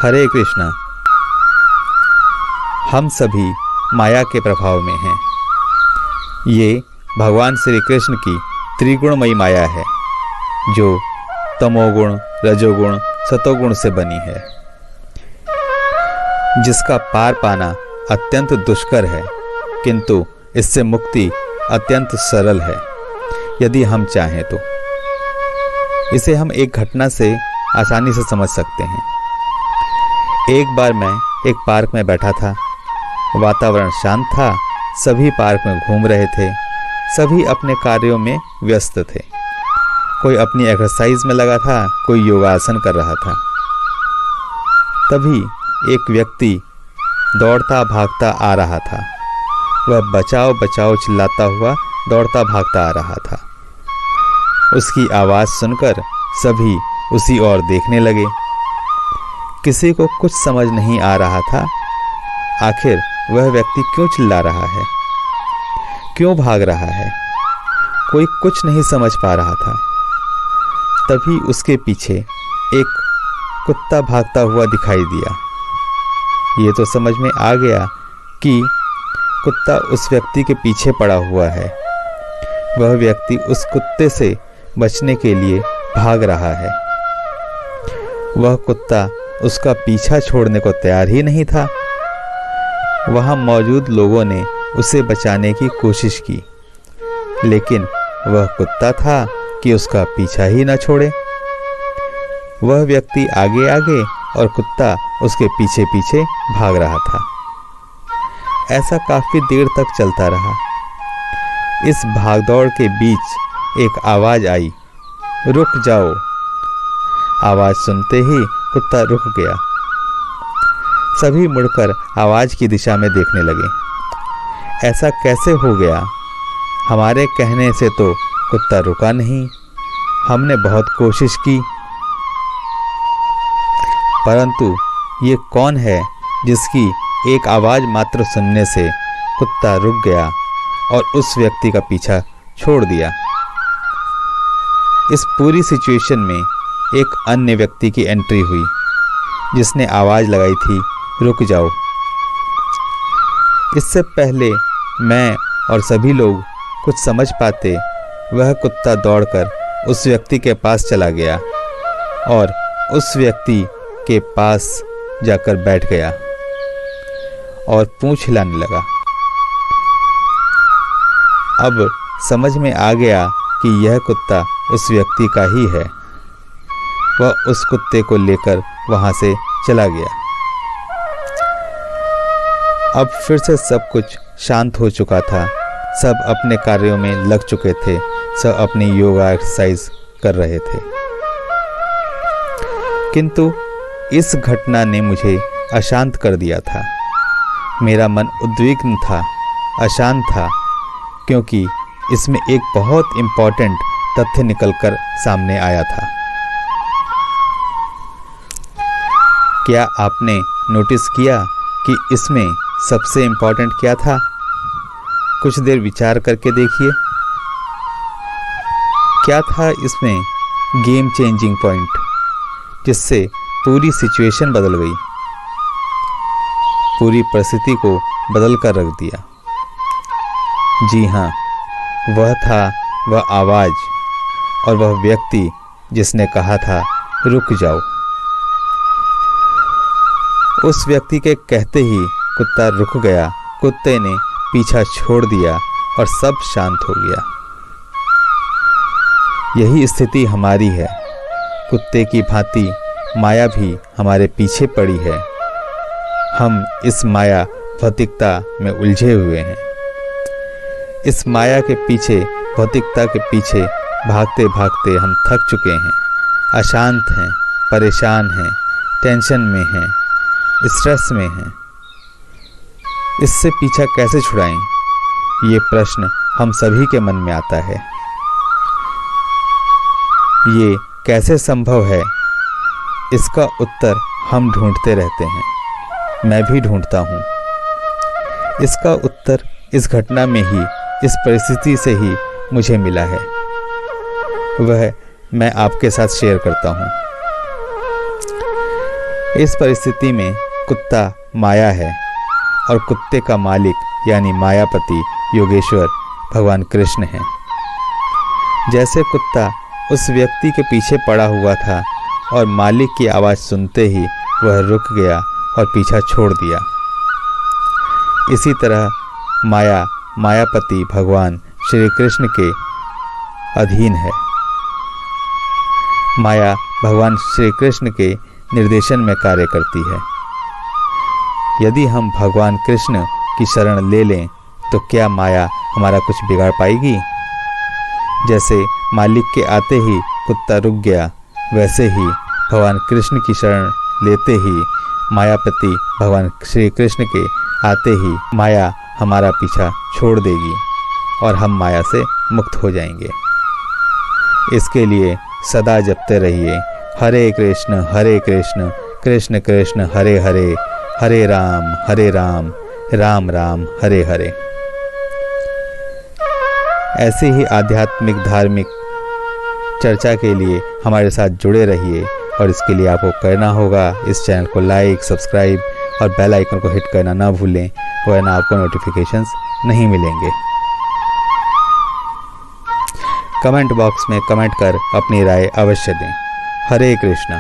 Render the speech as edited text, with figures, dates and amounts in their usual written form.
हरे कृष्णा। हम सभी माया के प्रभाव में हैं। ये भगवान श्री कृष्ण की त्रिगुणमयी माया है जो तमोगुण, रजोगुण, सतोगुण से बनी है, जिसका पार पाना अत्यंत दुष्कर है, किंतु इससे मुक्ति अत्यंत सरल है यदि हम चाहें तो। इसे हम एक घटना से आसानी से समझ सकते हैं। एक बार मैं एक पार्क में बैठा था। वातावरण शांत था। सभी पार्क में घूम रहे थे। सभी अपने कार्यों में व्यस्त थे। कोई अपनी एक्सरसाइज में लगा था, कोई योगासन कर रहा था। तभी एक व्यक्ति दौड़ता भागता आ रहा था। वह बचाओ बचाओ चिल्लाता हुआ दौड़ता भागता आ रहा था। उसकी आवाज़ सुनकर सभी उसी ओर देखने लगे। किसी को कुछ समझ नहीं आ रहा था, आखिर वह व्यक्ति क्यों चिल्ला रहा है, क्यों भाग रहा है। कोई कुछ नहीं समझ पा रहा था। तभी उसके पीछे एक कुत्ता भागता हुआ दिखाई दिया। ये तो समझ में आ गया कि कुत्ता उस व्यक्ति के पीछे पड़ा हुआ है। वह व्यक्ति उस कुत्ते से बचने के लिए भाग रहा है। वह कुत्ता उसका पीछा छोड़ने को तैयार ही नहीं था। वहां मौजूद लोगों ने उसे बचाने की कोशिश की, लेकिन वह कुत्ता था कि उसका पीछा ही न छोड़े। वह व्यक्ति आगे आगे और कुत्ता उसके पीछे पीछे भाग रहा था। ऐसा काफी देर तक चलता रहा। इस भागदौड़ के बीच एक आवाज आई, रुक जाओ। आवाज सुनते ही कुत्ता रुक गया। सभी मुड़कर आवाज की दिशा में देखने लगे। ऐसा कैसे हो गया? हमारे कहने से तो कुत्ता रुका नहीं। हमने बहुत कोशिश की, परंतु ये कौन है जिसकी एक आवाज मात्र सुनने से कुत्ता रुक गया और उस व्यक्ति का पीछा छोड़ दिया। इस पूरी सिचुएशन में एक अन्य व्यक्ति की एंट्री हुई, जिसने आवाज लगाई थी, रुक जाओ। इससे पहले मैं और सभी लोग कुछ समझ पाते, वह कुत्ता दौड़कर उस व्यक्ति के पास चला गया और उस व्यक्ति के पास जाकर बैठ गया और पूंछ हिलाने लगा। अब समझ में आ गया कि यह कुत्ता उस व्यक्ति का ही है। वह उस कुत्ते को लेकर वहां से चला गया। अब फिर से सब कुछ शांत हो चुका था। सब अपने कार्यों में लग चुके थे। सब अपनी योगा एक्सरसाइज कर रहे थे। किंतु इस घटना ने मुझे अशांत कर दिया था। मेरा मन उद्विग्न था, अशांत था, क्योंकि इसमें एक बहुत इम्पोर्टेंट तथ्य निकलकर सामने आया था। क्या आपने नोटिस किया कि इसमें सबसे इम्पोर्टेंट क्या था? कुछ देर विचार करके देखिए। क्या था इसमें गेम चेंजिंग पॉइंट, जिससे पूरी सिचुएशन बदल गई, पूरी परिस्थिति को बदल कर रख दिया? जी हाँ, वह था वह आवाज और वह व्यक्ति जिसने कहा था, रुक जाओ। उस व्यक्ति के कहते ही कुत्ता रुक गया। कुत्ते ने पीछा छोड़ दिया और सब शांत हो गया। यही स्थिति हमारी है। कुत्ते की भांति माया भी हमारे पीछे पड़ी है। हम इस माया भौतिकता में उलझे हुए हैं। इस माया के पीछे, भौतिकता के पीछे भागते भागते हम थक चुके हैं, अशांत हैं, परेशान हैं, टेंशन में हैं, स्ट्रेस में हैं। इससे पीछा कैसे छुड़ाएं? ये प्रश्न हम सभी के मन में आता है। ये कैसे संभव है? इसका उत्तर हम ढूंढते रहते हैं। मैं भी ढूंढता हूँ। इसका उत्तर इस घटना में ही, इस परिस्थिति से ही मुझे मिला है। वह मैं आपके साथ शेयर करता हूँ। इस परिस्थिति में कुत्ता माया है और कुत्ते का मालिक यानी मायापति योगेश्वर भगवान कृष्ण हैं। जैसे कुत्ता उस व्यक्ति के पीछे पड़ा हुआ था और मालिक की आवाज़ सुनते ही वह रुक गया और पीछा छोड़ दिया, इसी तरह मायापति भगवान श्री कृष्ण के अधीन है। माया भगवान श्री कृष्ण के निर्देशन में कार्य करती है। यदि हम भगवान कृष्ण की शरण ले लें तो क्या माया हमारा कुछ बिगाड़ पाएगी? जैसे मालिक के आते ही कुत्ता रुक गया, वैसे ही भगवान कृष्ण की शरण लेते ही मायापति भगवान श्री कृष्ण के आते ही माया हमारा पीछा छोड़ देगी और हम माया से मुक्त हो जाएंगे। इसके लिए सदा जपते रहिए हरे कृष्ण कृष्ण कृष्ण हरे हरे, हरे राम राम राम हरे हरे। ऐसे ही आध्यात्मिक धार्मिक चर्चा के लिए हमारे साथ जुड़े रहिए और इसके लिए आपको करना होगा इस चैनल को लाइक, सब्सक्राइब और बेल आइकन को हिट करना ना भूलें, वरना आपको नोटिफिकेशंस नहीं मिलेंगे। कमेंट बॉक्स में कमेंट कर अपनी राय अवश्य दें। हरे कृष्णा।